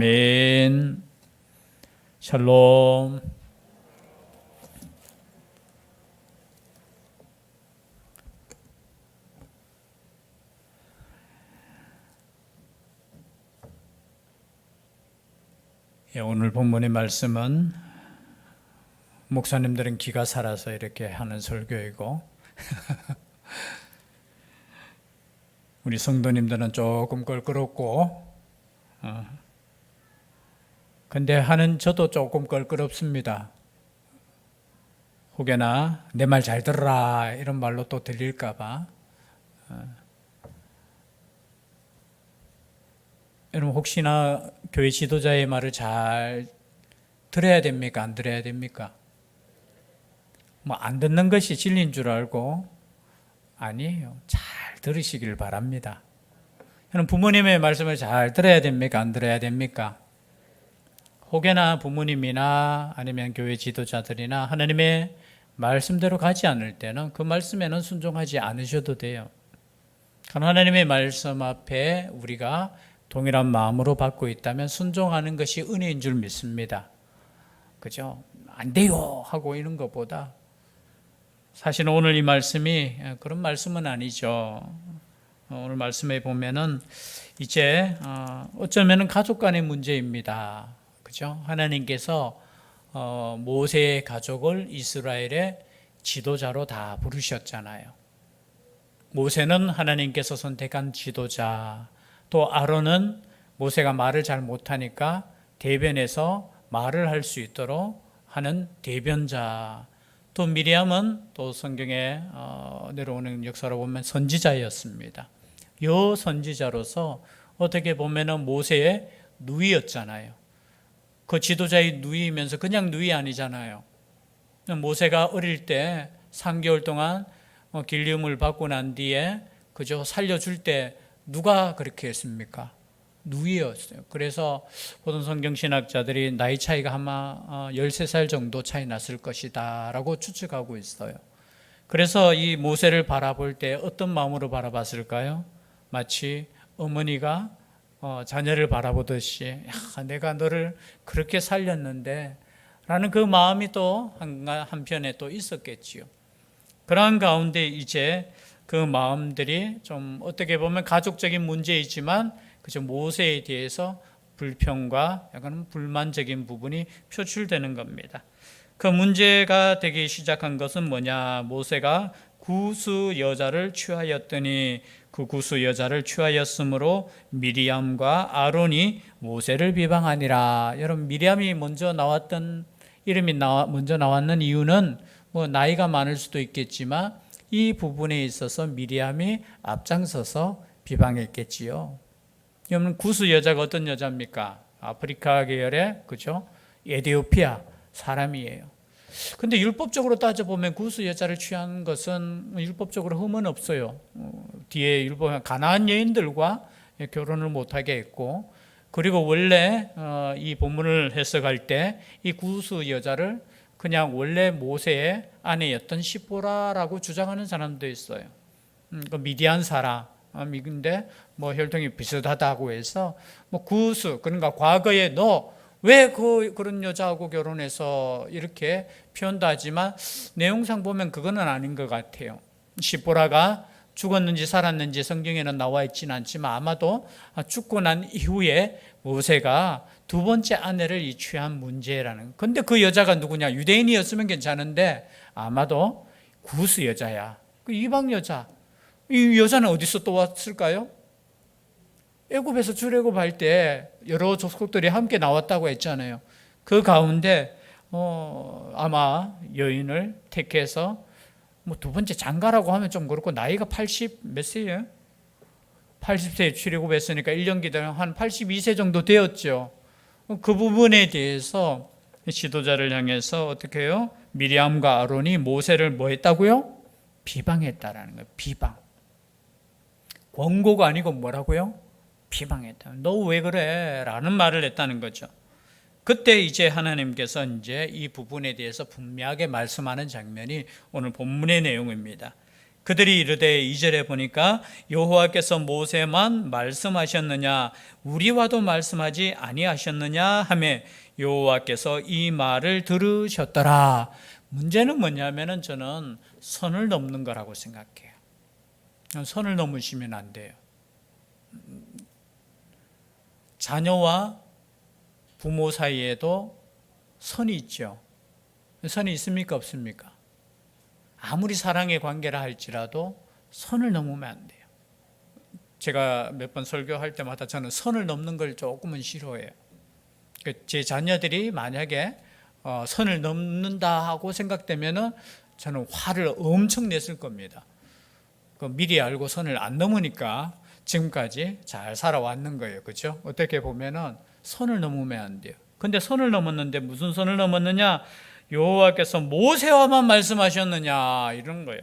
아멘. 샬롬. 오늘 본문의 말씀은 목사님들은 기가 살아서 이렇게 하는 설교이고 우리 성도님들은 조금 껄끄럽고 근데 하는 저도 조금 껄끄럽습니다. 혹여나 내 말 잘 들어라 이런 말로 또 들릴까 봐. 여러분 혹시나 교회 지도자의 말을 잘 들어야 됩니까? 안 들어야 됩니까? 뭐 안 듣는 것이 진리인 줄 알고 아니에요. 잘 들으시길 바랍니다. 여러분 부모님의 말씀을 잘 들어야 됩니까? 안 들어야 됩니까? 혹여나 부모님이나 아니면 교회 지도자들이나 하나님의 말씀대로 가지 않을 때는 그 말씀에는 순종하지 않으셔도 돼요. 하나님의 말씀 앞에 우리가 동일한 마음으로 받고 있다면 순종하는 것이 은혜인 줄 믿습니다. 그죠? 안 돼요 하고 이런 것보다 사실 오늘 이 말씀이 그런 말씀은 아니죠. 오늘 말씀에 보면은 이제 어쩌면은 가족 간의 문제입니다. 그죠? 하나님께서 모세의 가족을 이스라엘의 지도자로 다 부르셨잖아요. 모세는 하나님께서 선택한 지도자, 또 아론은 모세가 말을 잘 못하니까 대변해서 말을 할 수 있도록 하는 대변자, 또 미리암은 또 성경에 내려오는 역사로 보면 선지자였습니다. 이 선지자로서 어떻게 보면 모세의 누이였잖아요. 그 지도자의 누이면서 그냥 누이 아니잖아요. 모세가 어릴 때 3개월 동안 길림을 받고 난 뒤에 그저 살려줄 때 누가 그렇게 했습니까? 누이였어요. 그래서 보통 성경신학자들이 나이 차이가 아마 13살 정도 차이 났을 것이다 라고 추측하고 있어요. 그래서 이 모세를 바라볼 때 어떤 마음으로 바라봤을까요? 마치 어머니가 자녀를 바라보듯이 야, 내가 너를 그렇게 살렸는데 라는 그 마음이 또 한편에 또 있었겠지요. 그러한 가운데 이제 그 마음들이 좀 어떻게 보면 가족적인 문제이지만 그저 모세에 대해서 불평과 약간 불만적인 부분이 표출되는 겁니다. 그 문제가 되기 시작한 것은 뭐냐? 모세가 구스 여자를 취하였더니 그 구스 여자를 취하였으므로 미리암과 아론이 모세를 비방하니라. 여러분 미리암이 먼저 나왔던 이름이 먼저 나왔는 이유는 뭐 나이가 많을 수도 있겠지만 이 부분에 있어서 미리암이 앞장서서 비방했겠지요. 여러분 구스 여자가 어떤 여자입니까? 아프리카 계열의 그죠? 에티오피아 사람이에요. 근데 율법적으로 따져보면 구스 여자를 취한 것은 율법적으로 흠은 없어요. 뒤에 율법 가나안 여인들과 결혼을 못하게 했고, 그리고 원래 이 본문을 해석할 때 이 구스 여자를 그냥 원래 모세의 아내였던 시보라라고 주장하는 사람도 있어요. 그 미디안 사람인데 뭐 혈통이 비슷하다고 해서 뭐 구스 그러니까 과거에 너 왜 그런 여자하고 결혼해서 이렇게 표현도 하지만 내용상 보면 그거는 아닌 것 같아요. 시보라가 죽었는지 살았는지 성경에는 나와 있지는 않지만 아마도 죽고 난 이후에 모세가 두 번째 아내를 취한 문제라는. 근데 그 여자가 누구냐? 유대인이었으면 괜찮은데 아마도 구스 여자야. 그 이방 여자. 이 여자는 어디서 또 왔을까요? 애굽에서 출애굽할 때 여러 족속들이 함께 나왔다고 했잖아요. 그 가운데 아마 여인을 택해서 뭐 두 번째 장가라고 하면 좀 그렇고 나이가 80 몇 세예요? 80세에 출애굽했으니까 1년 기다려 한 82세 정도 되었죠. 그 부분에 대해서 지도자를 향해서 어떻게 해요? 미리암과 아론이 모세를 뭐 했다고요? 비방했다라는 거예요. 비방. 권고가 아니고 뭐라고요? 비방했다. 너 왜 그래? 라는 말을 했다는 거죠. 그때 이제 하나님께서 이제 이 부분에 대해서 분명하게 말씀하는 장면이 오늘 본문의 내용입니다. 그들이 이르되 2절에 보니까 여호와께서 모세만 말씀하셨느냐 우리와도 말씀하지 아니하셨느냐 하매 여호와께서 이 말을 들으셨더라. 문제는 뭐냐면은 저는 선을 넘는 거라고 생각해요. 선을 넘으시면 안 돼요. 자녀와 부모 사이에도 선이 있죠. 선이 있습니까? 없습니까? 아무리 사랑의 관계라 할지라도 선을 넘으면 안 돼요. 제가 몇 번 설교할 때마다 저는 선을 넘는 걸 조금은 싫어해요. 제 자녀들이 만약에 선을 넘는다 하고 생각되면은 저는 화를 엄청 냈을 겁니다. 미리 알고 선을 안 넘으니까 지금까지 잘 살아왔는 거예요. 그렇죠? 어떻게 보면은 선을 넘으면 안 돼요. 근데 선을 넘었는데 무슨 선을 넘었느냐? 여호와께서 모세와만 말씀하셨느냐 이런 거예요.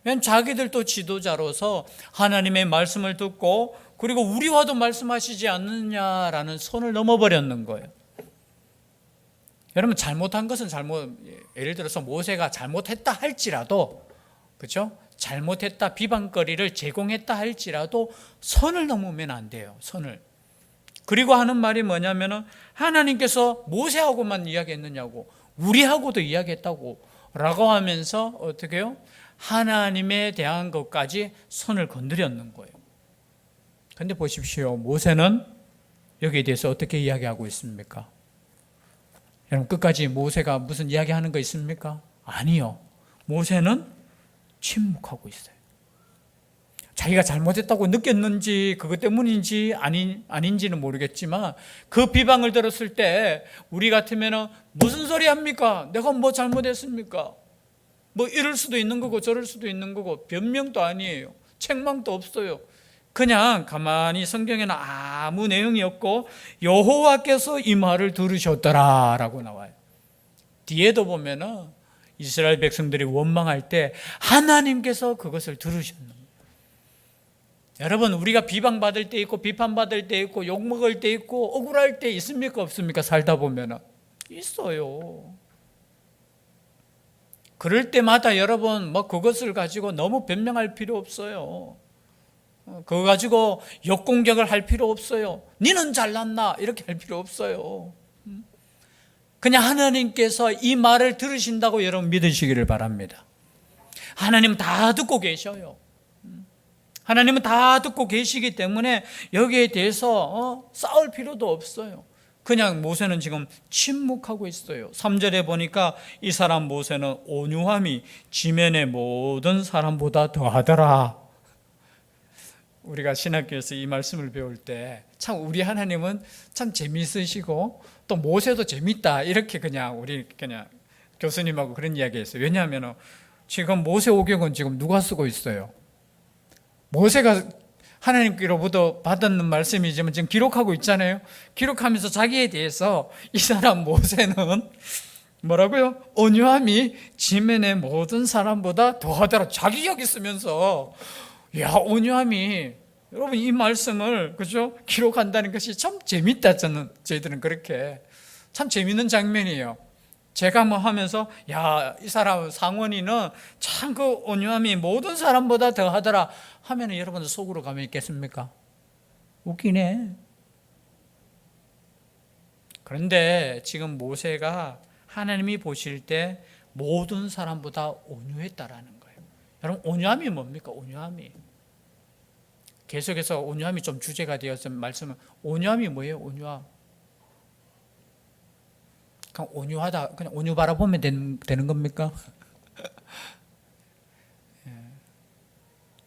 왜냐하면 자기들도 지도자로서 하나님의 말씀을 듣고 그리고 우리와도 말씀하시지 않느냐라는 선을 넘어버렸는 거예요. 여러분 잘못한 것은 예를 들어서 모세가 잘못했다 할지라도 그렇죠? 잘못했다 비방거리를 제공했다 할지라도 선을 넘으면 안 돼요. 선을. 그리고 하는 말이 뭐냐면은 하나님께서 모세하고만 이야기했느냐고 우리하고도 이야기했다고 라고 하면서 어떻게 해요? 하나님에 대한 것까지 손을 건드렸는 거예요. 근데 보십시오. 모세는 여기에 대해서 어떻게 이야기하고 있습니까? 여러분 끝까지 모세가 무슨 이야기하는 거 있습니까? 아니요. 모세는 침묵하고 있어요. 자기가 잘못했다고 느꼈는지 그것 때문인지 아닌지는 모르겠지만 그 비방을 들었을 때 우리 같으면 무슨 소리 합니까? 내가 뭐 잘못했습니까? 뭐 이럴 수도 있는 거고 저럴 수도 있는 거고 변명도 아니에요. 책망도 없어요. 그냥 가만히 성경에는 아무 내용이 없고 여호와께서 이 말을 들으셨더라 라고 나와요. 뒤에도 보면은 이스라엘 백성들이 원망할 때 하나님께서 그것을 들으셨는 거예요. 여러분 우리가 비방받을 때 있고 비판받을 때 있고 욕먹을 때 있고 억울할 때 있습니까? 없습니까? 살다 보면은 있어요. 그럴 때마다 여러분 뭐 그것을 가지고 너무 변명할 필요 없어요. 그거 가지고 역공격을 할 필요 없어요. 니는 잘났나 이렇게 할 필요 없어요. 그냥 하나님께서 이 말을 들으신다고 여러분 믿으시기를 바랍니다. 하나님 다 듣고 계셔요. 하나님은 다 듣고 계시기 때문에 여기에 대해서 싸울 필요도 없어요. 그냥 모세는 지금 침묵하고 있어요. 3절에 보니까 이 사람 모세는 온유함이 지면의 모든 사람보다 더하더라. 우리가 신학교에서 이 말씀을 배울 때 참 우리 하나님은 참 재미있으시고 또 모세도 재밌다 이렇게 우리 교수님하고 그런 이야기 했어요. 왜냐하면 지금 모세오경은 지금 누가 쓰고 있어요? 모세가 하나님께로부터 받은 말씀이지만 지금 기록하고 있잖아요. 기록하면서 자기에 대해서 이 사람 모세는 뭐라고요? 온유함이 지면의 모든 사람보다 더하더라. 자기 이야기 쓰면서 야 온유함이 여러분 이 말씀을 그죠? 기록한다는 것이 참 재밌다. 저희들은 그렇게 참 재밌는 장면이에요. 제가 뭐 하면서 야 이 사람 상원이는 참 그 온유함이 모든 사람보다 더하더라 하면 여러분들 속으로 가면 있겠습니까? 웃기네. 그런데 지금 모세가 하나님이 보실 때 모든 사람보다 온유했다라는 거예요. 여러분 온유함이 뭡니까? 온유함이 계속해서 온유함이 좀 주제가 되어서 말씀은 온유함이 뭐예요? 온유함. 그냥 온유하다, 그냥 온유 바라보면 되는 겁니까?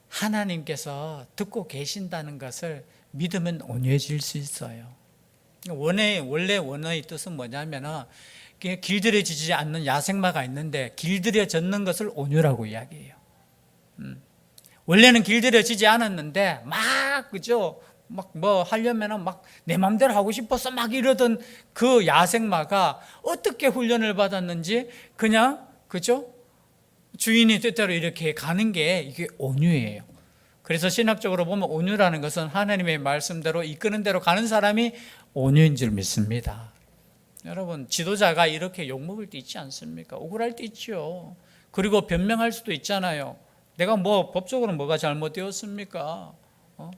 하나님께서 듣고 계신다는 것을 믿으면 온유해질 수 있어요. 원래 원어의 뜻은 뭐냐면은 길들여지지 않는 야생마가 있는데 길들여졌는 것을 온유라고 이야기해요. 원래는 길들여지지 않았는데 그죠? 뭐 하려면은 내 마음대로 하고 싶어서 이러던 그 야생마가 어떻게 훈련을 받았는지 그냥 그죠? 주인이 뜻대로 이렇게 가는 게 이게 온유예요. 그래서 신학적으로 보면 온유라는 것은 하나님의 말씀대로 이끄는 대로 가는 사람이 온유인 줄 믿습니다. 여러분 지도자가 이렇게 욕먹을 때 있지 않습니까? 억울할 때 있죠. 그리고 변명할 수도 있잖아요. 내가 뭐 법적으로 뭐가 잘못되었습니까?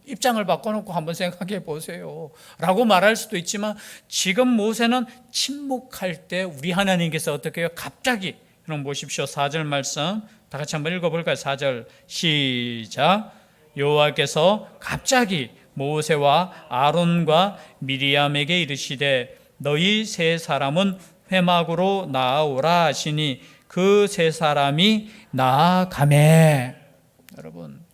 입장을 바꿔놓고 한번 생각해 보세요 라고 말할 수도 있지만, 지금 모세는 침묵할 때 우리 하나님께서 어떻게 해요? 갑자기, 여러분 보십시오. 4절 말씀 다 같이 한번 읽어볼까요? 4절 시작. 여호와께서 갑자기 모세와 아론과 미리암에게 이르시되 너희 세 사람은 회막으로 나아오라 하시니 그 세 사람이 나아가매. 여러분,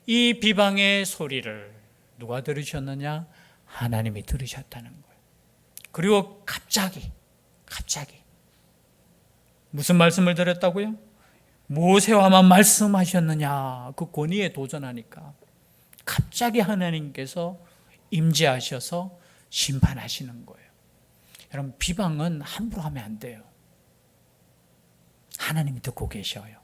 이 비방의 소리를 누가 들으셨느냐? 하나님이 들으셨다는 거예요. 그리고 갑자기 무슨 말씀을 드렸다고요? 모세와만 말씀하셨느냐? 그 권위에 도전하니까 갑자기 하나님께서 임재하셔서 심판하시는 거예요. 여러분, 비방은 함부로 하면 안 돼요. 하나님이 듣고 계셔요.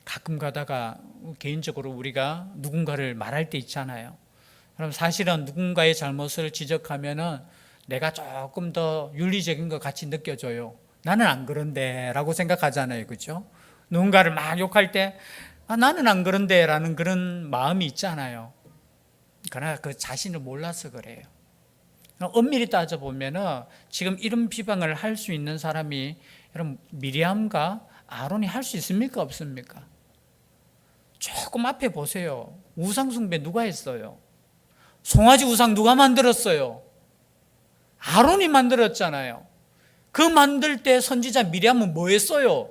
가끔 가다가 개인적으로 우리가 누군가를 말할 때 있잖아요. 그럼 사실은 누군가의 잘못을 지적하면은 내가 조금 더 윤리적인 것 같이 느껴져요. 나는 안 그런데 라고 생각하잖아요. 그죠? 누군가를 막 욕할 때 나는 안 그런데 라는 그런 마음이 있잖아요. 그러나 그 자신을 몰라서 그래요. 엄밀히 따져보면은 지금 이런 비방을 할 수 있는 사람이, 여러분, 미리암과 아론이 할 수 있습니까? 없습니까? 조금 앞에 보세요. 우상 숭배 누가 했어요? 송아지 우상 누가 만들었어요? 아론이 만들었잖아요. 그 만들 때 선지자 미리암은 뭐 했어요?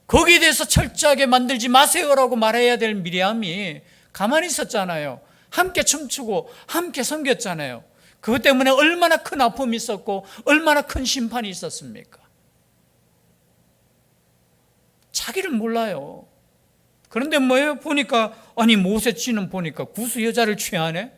거기에 대해서 철저하게 만들지 마세요라고 말해야 될 미리암이 가만히 있었잖아요. 함께 춤추고 함께 섬겼잖아요. 그것 때문에 얼마나 큰 아픔이 있었고 얼마나 큰 심판이 있었습니까? 자기를 몰라요. 그런데 뭐예요? 보니까, 아니 모세 씨는 보니까 구수 여자를 취하네?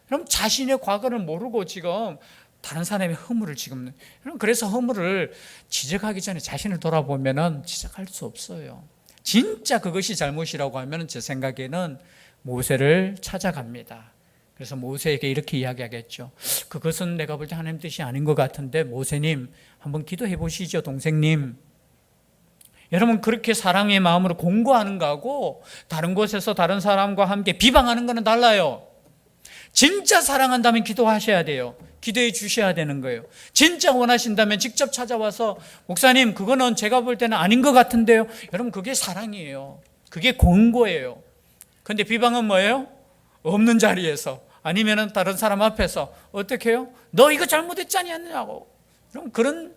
그럼 자신의 과거를 모르고 지금 다른 사람의 허물을 지금, 그래서 허물을 지적하기 전에 자신을 돌아보면은 지적할 수 없어요. 진짜 그것이 잘못이라고 하면 제 생각에는 모세를 찾아갑니다. 그래서 모세에게 이렇게 이야기하겠죠. 그것은 내가 볼 때 하나님 뜻이 아닌 것 같은데 모세님 한번 기도해 보시죠, 동생님. 여러분, 그렇게 사랑의 마음으로 공고하는 거하고 다른 곳에서 다른 사람과 함께 비방하는 거는 달라요. 진짜 사랑한다면 기도하셔야 돼요. 기도해 주셔야 되는 거예요. 진짜 원하신다면 직접 찾아와서 목사님 그거는 제가 볼 때는 아닌 것 같은데요. 여러분, 그게 사랑이에요. 그게 공고예요. 그런데 비방은 뭐예요? 없는 자리에서, 아니면 다른 사람 앞에서 어떻게 해요? 너 이거 잘못했지 않냐고. 그럼 그런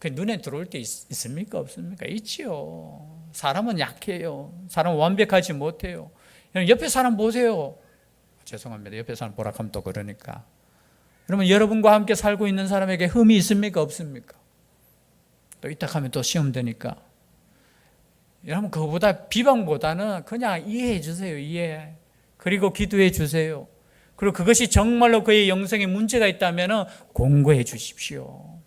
눈에 들어올 때 있습니까? 없습니까? 있지요. 사람은 약해요. 사람은 완벽하지 못해요. 옆에 사람 보세요. 죄송합니다. 옆에 사람 보라 하면 또 그러니까. 그러면 여러분과 함께 살고 있는 사람에게 흠이 있습니까? 없습니까? 또 이따 하면 또 시험 되니까. 여러분, 그거보다 비방보다는 그냥 이해해 주세요. 이해. 그리고 기도해 주세요. 그리고 그것이 정말로 그의 영성에 문제가 있다면 공고해 주십시오.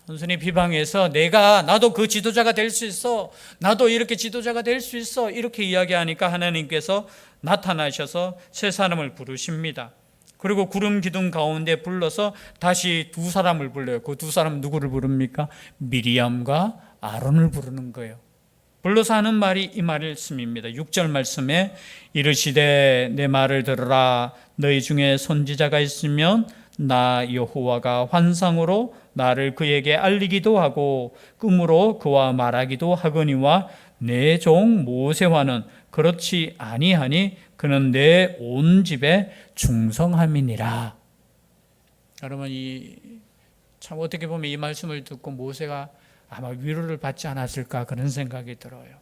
단순히 비방해서 나도 그 지도자가 될 수 있어, 나도 이렇게 지도자가 될 수 있어, 이렇게 이야기하니까 하나님께서 나타나셔서 세 사람을 부르십니다. 그리고 구름 기둥 가운데 불러서 다시 두 사람을 불러요. 그 두 사람 누구를 부릅니까? 미리암과 아론을 부르는 거예요. 불러서 하는 말이 이 말씀입니다. 6절 말씀에 이르시되 내 말을 들으라. 너희 중에 선지자가 있으면 나 여호와가 환상으로 나를 그에게 알리기도 하고 꿈으로 그와 말하기도 하거니와 내 종 모세와는 그렇지 아니하니 그는 내 온 집에 충성함이니라. 여러분, 참 어떻게 보면 이 말씀을 듣고 모세가 아마 위로를 받지 않았을까 그런 생각이 들어요.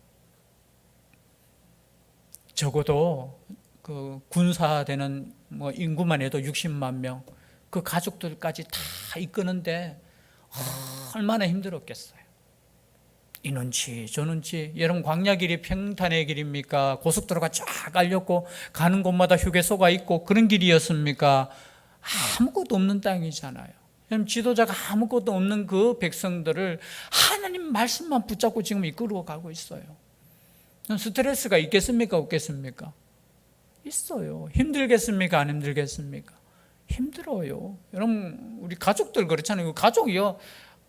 적어도 그 군사되는 인구만 해도 60만 명, 그 가족들까지 다 이끄는데 얼마나 힘들었겠어요. 이 눈치 저 눈치. 여러분, 광야 길이 평탄의 길입니까? 고속도로가 쫙 깔렸고 가는 곳마다 휴게소가 있고 그런 길이었습니까? 아무것도 없는 땅이잖아요. 지도자가 아무것도 없는 그 백성들을 하나님 말씀만 붙잡고 지금 이끌어 가고 있어요. 스트레스가 있겠습니까? 없겠습니까? 있어요. 힘들겠습니까? 안 힘들겠습니까? 힘들어요. 여러분, 우리 가족들 그렇잖아요. 가족이요,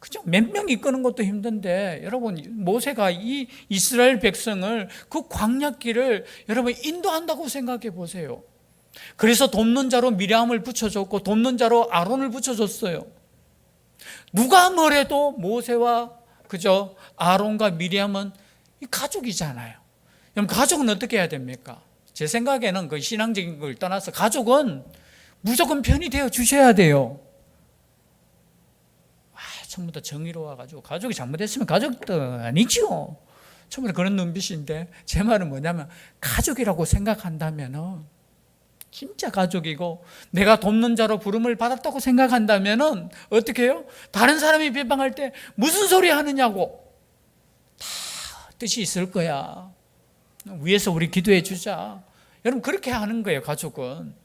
그죠? 몇 명 이끄는 것도 힘든데 여러분 모세가 이 이스라엘 백성을 그 광야길을 여러분 인도한다고 생각해 보세요. 그래서 돕는 자로 미리암을 붙여줬고 돕는 자로 아론을 붙여줬어요. 누가 뭐래도 모세와 그죠? 아론과 미리암은 가족이잖아요. 그럼 가족은 어떻게 해야 됩니까? 제 생각에는 그 신앙적인 걸 떠나서 가족은 무조건 편이 되어 주셔야 돼요. 전부 다 정의로워가지고 가족이 잘못했으면 가족도 아니죠. 처음에 그런 눈빛인데 제 말은 뭐냐면 가족이라고 생각한다면 진짜 가족이고 내가 돕는 자로 부름을 받았다고 생각한다면 어떻게 해요? 다른 사람이 비방할 때 무슨 소리 하느냐고 다 뜻이 있을 거야. 위에서 우리 기도해 주자. 여러분 그렇게 하는 거예요. 가족은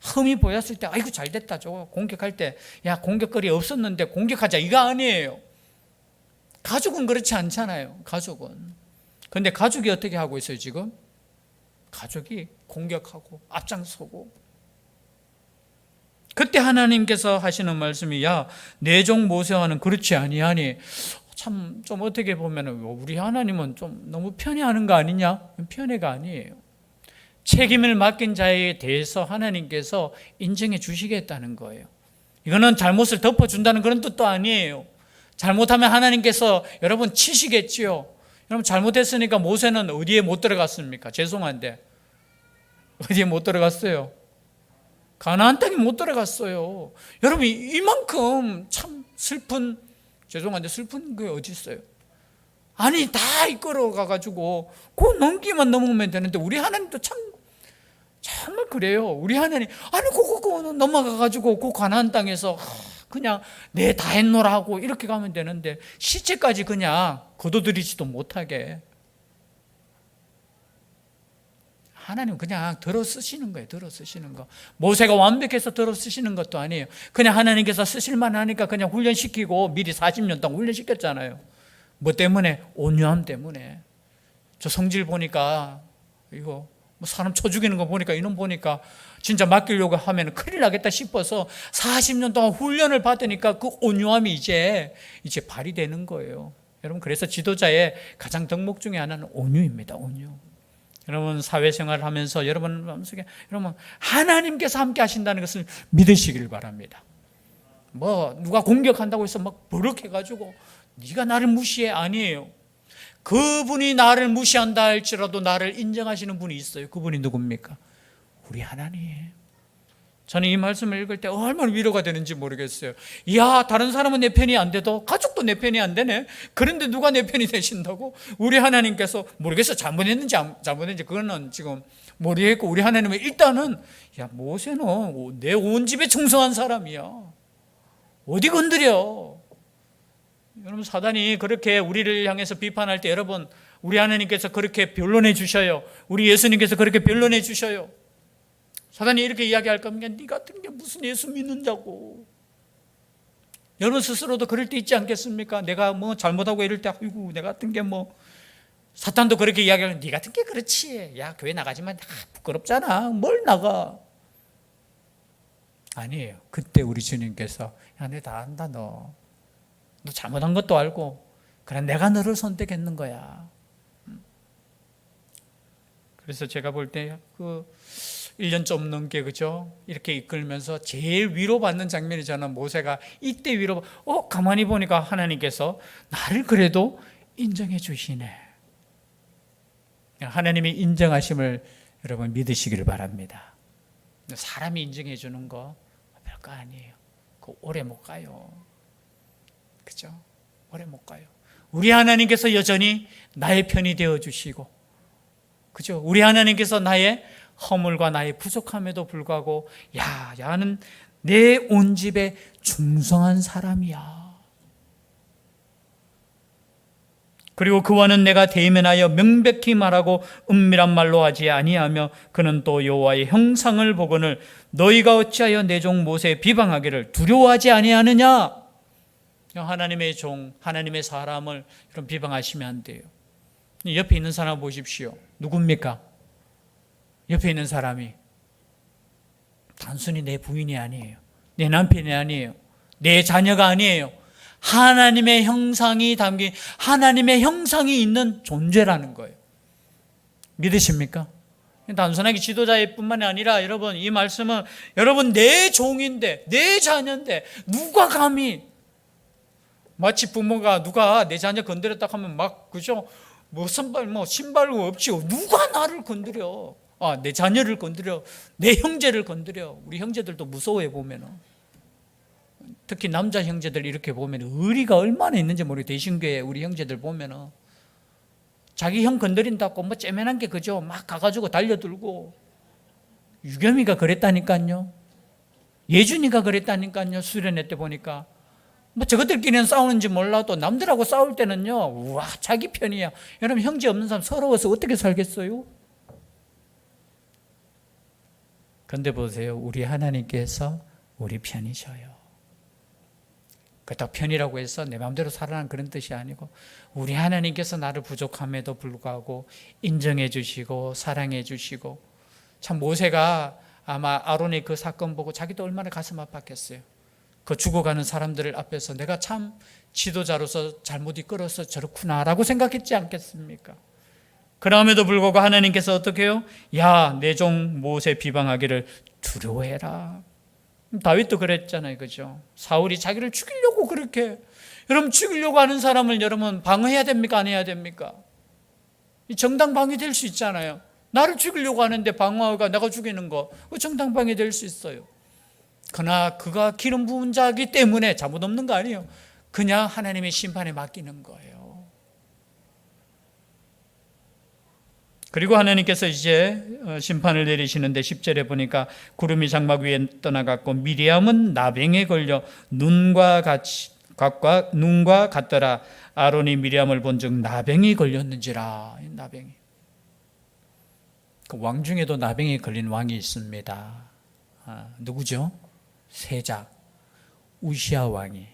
흠이 보였을 때 아이고 잘됐다. 저거 공격할 때 야 공격거리 없었는데 공격하자 이거 아니에요. 가족은 그렇지 않잖아요. 가족은. 그런데 가족이 어떻게 하고 있어요 지금? 가족이 공격하고 앞장서고. 그때 하나님께서 하시는 말씀이 야 내 종 모세와는 그렇지 아니하니. 참 좀 어떻게 보면 우리 하나님은 좀 너무 편애하는 거 아니냐? 편애가 아니에요. 책임을 맡긴 자에 대해서 하나님께서 인정해 주시겠다는 거예요. 이거는 잘못을 덮어준다는 그런 뜻도 아니에요. 잘못하면 하나님께서 여러분 치시겠지요. 여러분 잘못했으니까 모세는 어디에 못 들어갔습니까? 죄송한데 어디에 못 들어갔어요? 가나안 땅에 못 들어갔어요. 여러분 이만큼 참 슬픈, 죄송한데 슬픈 게 어디 있어요? 아니 다 이끌어가가지고 그 넘기만 넘으면 되는데 우리 하나님도 정말 그래요. 우리 하나님 아니 그거 넘어가가지고 그 가나안 땅에서 그냥 내 다 했노라 하고 이렇게 가면 되는데 시체까지 그냥 거둬들이지도 못하게 하나님 그냥 들어 쓰시는 거예요. 들어 쓰시는 거. 모세가 완벽해서 들어 쓰시는 것도 아니에요. 그냥 하나님께서 쓰실만 하니까 그냥 훈련시키고 미리 40년 동안 훈련시켰잖아요. 뭐 때문에? 온유함 때문에. 저 성질 보니까 이거 뭐 사람 쳐 죽이는 거 보니까 이놈 보니까 진짜 맡기려고 하면 큰일 나겠다 싶어서 40년 동안 훈련을 받으니까 그 온유함이 이제 발휘되는 거예요. 여러분 그래서 지도자의 가장 덕목 중에 하나는 온유입니다. 온유. 여러분 사회생활을 하면서 여러분 마음속에 여러분 하나님께서 함께 하신다는 것을 믿으시길 바랍니다. 뭐 누가 공격한다고 해서 막 버럭해가지고 네가 나를 무시해 아니에요. 그분이 나를 무시한다 할지라도 나를 인정하시는 분이 있어요. 그분이 누굽니까? 우리 하나님. 저는 이 말씀을 읽을 때 얼마나 위로가 되는지 모르겠어요. 이야 다른 사람은 내 편이 안 돼도 가족도 내 편이 안 되네. 그런데 누가 내 편이 되신다고? 우리 하나님께서 모르겠어요. 잘못했는지 안 잘못했는지 그거는 지금 모르겠고 우리 하나님은 일단은 야 모세는 내 온 집에 충성한 사람이야. 어디 건드려. 여러분 사단이 그렇게 우리를 향해서 비판할 때 여러분 우리 하나님께서 그렇게 변론해 주셔요. 우리 예수님께서 그렇게 변론해 주셔요. 사단이 이렇게 이야기할 겁니다. 네 같은 게 무슨 예수 믿는 자고. 여러분 스스로도 그럴 때 있지 않겠습니까? 내가 뭐 잘못하고 이럴 때 아이고 내 같은 게 뭐 사탄도 그렇게 이야기하면 네 같은 게 그렇지. 야 교회 나가지만 부끄럽잖아. 뭘 나가. 아니에요. 그때 우리 주님께서 야 내 다 안다 너 잘못한 것도 알고 그래 내가 너를 선택했는 거야. 그래서 제가 볼 때 그 1년 좀 넘게 그죠? 이렇게 이끌면서 제일 위로받는 장면이 저는 모세가 이때 가만히 보니까 하나님께서 나를 그래도 인정해 주시네. 하나님의 인정하심을 여러분 믿으시기를 바랍니다. 사람이 인정해 주는 거 별거 아니에요. 그 오래 못 가요. 그죠? 오래 못 가요. 우리 하나님께서 여전히 나의 편이 되어 주시고, 그죠? 우리 하나님께서 나의 허물과 나의 부족함에도 불구하고, 야는 내 온 집에 충성한 사람이야. 그리고 그와는 내가 대면하여 명백히 말하고 은밀한 말로 하지 아니하며 그는 또 여호와의 형상을 보거늘 너희가 어찌하여 내 종 모세에 비방하기를 두려워하지 아니하느냐? 하나님의 종, 하나님의 사람을 이런 비방하시면 안 돼요. 옆에 있는 사람 보십시오. 누굽니까? 옆에 있는 사람이 단순히 내 부인이 아니에요. 내 남편이 아니에요. 내 자녀가 아니에요. 하나님의 형상이 담긴, 하나님의 형상이 있는 존재라는 거예요. 믿으십니까? 단순하게 지도자일 뿐만이 아니라 여러분, 이 말씀은 여러분 내 종인데, 내 자녀인데 누가 감히, 마치 부모가 누가 내 자녀 건드렸다 하면 막, 그죠? 뭐 선발, 뭐 신발 없지요. 누가 나를 건드려? 내 자녀를 건드려, 내 형제를 건드려. 우리 형제들도 무서워해 보면은, 특히 남자 형제들 이렇게 보면 의리가 얼마나 있는지 모르게, 대신교회 우리 형제들 보면은 자기 형 건드린다고 뭐 째면한 게 그죠? 막 가가지고 달려들고. 유겸이가 그랬다니까요. 예준이가 그랬다니까요. 수련회 때 보니까 뭐 저것들끼리는 싸우는지 몰라도 남들하고 싸울 때는요, 우와 자기 편이야. 여러분, 형제 없는 사람 서러워서 어떻게 살겠어요? 그런데 보세요, 우리 하나님께서 우리 편이셔요. 그렇다고 편이라고 해서 내 마음대로 살아라는 그런 뜻이 아니고, 우리 하나님께서 나를 부족함에도 불구하고 인정해 주시고 사랑해 주시고. 참 모세가 아마 아론의 그 사건 보고 자기도 얼마나 가슴 아팠겠어요. 그 죽어가는 사람들 앞에서 내가 참 지도자로서 잘못 이끌어서 저렇구나라고 생각했지 않겠습니까? 그럼에도 불구하고 하나님께서 어떻게 해요? 야, 내 종 모세 비방하기를 두려워해라. 다윗도 그랬잖아요, 그죠? 사울이 자기를 죽이려고 그렇게, 여러분 죽이려고 하는 사람을 여러분 방어해야 됩니까? 안 해야 됩니까? 정당 방위될 수 있잖아요. 나를 죽이려고 하는데 방어가 내가 죽이는 거, 정당 방위될 수 있어요. 그러나 그가 기름 부은 자이기 때문에 잘못 없는 거 아니에요. 그냥 하나님의 심판에 맡기는 거예요. 그리고 하나님께서 이제 심판을 내리시는데 10절에 보니까 구름이 장막 위에 떠나갔고 미리암은 나병에 걸려 눈과 같더라. 아론이 미리암을 본즉 나병이 걸렸는지라. 나병이. 그 왕 중에도 나병에 걸린 왕이 있습니다. 누구죠? 세작 우시아 왕이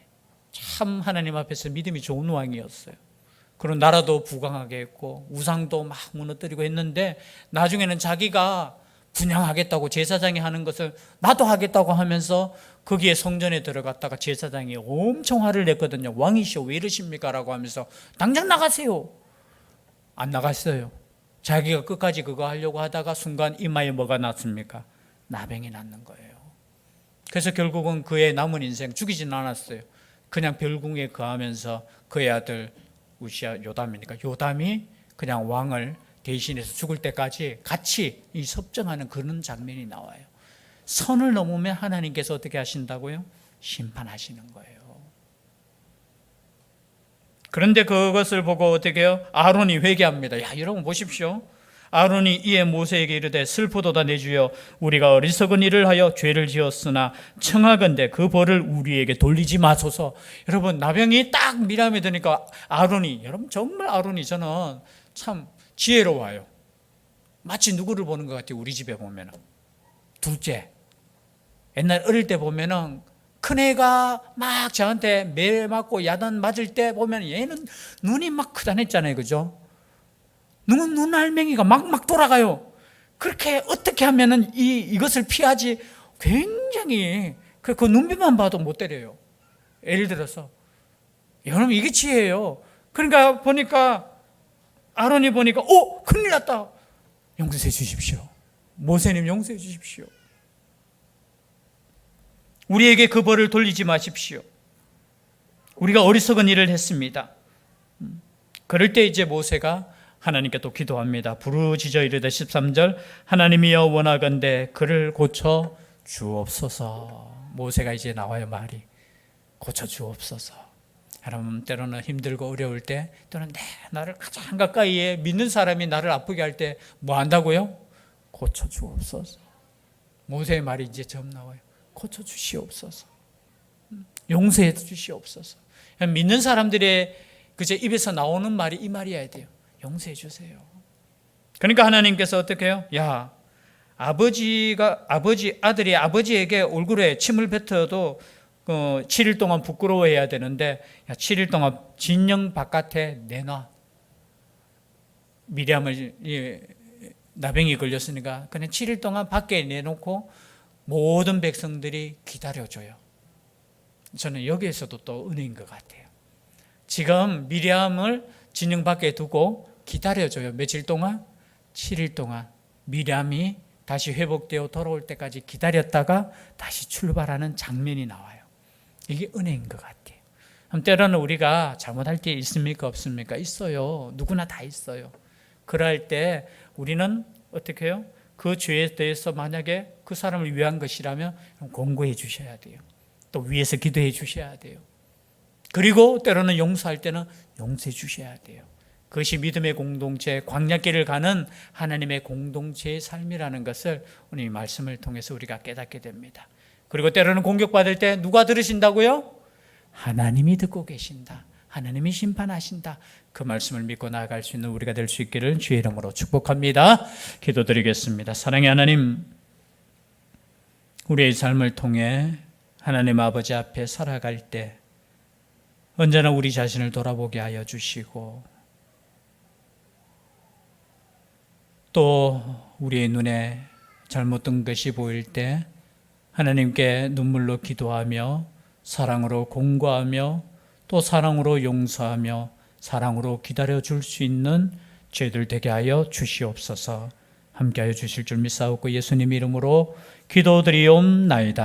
참 하나님 앞에서 믿음이 좋은 왕이었어요. 그런 나라도 부강하게 했고 우상도 막 무너뜨리고 했는데, 나중에는 자기가 분양하겠다고 제사장이 하는 것을 나도 하겠다고 하면서 거기에 성전에 들어갔다가 제사장이 엄청 화를 냈거든요. 왕이시오 왜 이러십니까? 라고 하면서 당장 나가세요. 안 나갔어요. 자기가 끝까지 그거 하려고 하다가 순간 이마에 뭐가 났습니까? 나병이 났는 거예요. 그래서 결국은 그의 남은 인생 죽이지는 않았어요. 그냥 별궁에 거하면서 그의 아들 우시아 요담이니까 요담이 그냥 왕을 대신해서 죽을 때까지 같이 이 섭정하는 그런 장면이 나와요. 선을 넘으면 하나님께서 어떻게 하신다고요? 심판하시는 거예요. 그런데 그것을 보고 어떻게 해요? 아론이 회개합니다. 야, 여러분 보십시오. 아론이 이에 모세에게 이르되 슬프도다 내 주여, 우리가 어리석은 일을 하여 죄를 지었으나 청하건대 그 벌을 우리에게 돌리지 마소서. 여러분, 나병이 딱 미리암에 드니까 아론이, 여러분 정말 아론이 저는 참 지혜로워요. 마치 누구를 보는 것 같아요. 우리 집에 보면은 둘째, 옛날 어릴 때 보면은 큰애가 막 저한테 매 맞고 야단 맞을 때 보면 얘는 눈이 막 크다냈잖아요, 그죠? 눈 알맹이가 막 돌아가요. 그렇게 어떻게 하면은 이것을 피하지? 굉장히 그 눈빛만 봐도 못 때려요. 예를 들어서 여러분 이게 지혜예요. 그러니까 보니까 아론이 보니까 큰일 났다. 용서해 주십시오. 모세님 용서해 주십시오. 우리에게 그 벌을 돌리지 마십시오. 우리가 어리석은 일을 했습니다. 그럴 때 이제 모세가 하나님께 또 기도합니다. 부르짖어 이르되 13절 하나님이여 원하건대 그를 고쳐 주옵소서. 모세가 이제 나와요. 말이 고쳐 주옵소서. 여러분 때로는 힘들고 어려울 때, 또는 나를 가장 가까이에 믿는 사람이 나를 아프게 할 때 뭐 한다고요? 고쳐 주옵소서. 모세의 말이 이제 처음 나와요. 고쳐 주시옵소서. 용서해 주시옵소서. 믿는 사람들의 그제 입에서 나오는 말이 이 말이어야 돼요. 용서해 주세요. 그러니까 하나님께서 어떻게 해요? 야, 아들이 아버지에게 얼굴에 침을 뱉어도 7일 동안 부끄러워해야 되는데, 7일 동안 진영 바깥에 내놔. 미리암을 나병이 걸렸으니까 그냥 7일 동안 밖에 내놓고 모든 백성들이 기다려줘요. 저는 여기에서도 또 은혜인 것 같아요. 지금 미리암을 진영 밖에 두고 기다려줘요. 며칠 동안? 7일 동안. 미리암이 다시 회복되어 돌아올 때까지 기다렸다가 다시 출발하는 장면이 나와요. 이게 은혜인 것 같아요. 때로는 우리가 잘못할 게 있습니까? 없습니까? 있어요. 누구나 다 있어요. 그럴 때 우리는 어떻게 해요? 그 죄에 대해서 만약에 그 사람을 위한 것이라면 공고해 주셔야 돼요. 또 위에서 기도해 주셔야 돼요. 그리고 때로는 용서할 때는 용서해 주셔야 돼요. 그것이 믿음의 공동체, 광야길을 가는 하나님의 공동체의 삶이라는 것을 오늘 이 말씀을 통해서 우리가 깨닫게 됩니다. 그리고 때로는 공격받을 때 누가 들으신다고요? 하나님이 듣고 계신다. 하나님이 심판하신다. 그 말씀을 믿고 나아갈 수 있는 우리가 될 수 있기를 주의 이름으로 축복합니다. 기도드리겠습니다. 사랑의 하나님, 우리의 삶을 통해 하나님 아버지 앞에 살아갈 때 언제나 우리 자신을 돌아보게 하여 주시고 또 우리의 눈에 잘못된 것이 보일 때 하나님께 눈물로 기도하며 사랑으로 공고하며 또 사랑으로 용서하며 사랑으로 기다려줄 수 있는 죄들 되게 하여 주시옵소서. 함께하여 주실 줄 믿사옵고 예수님 이름으로 기도드리옵나이다.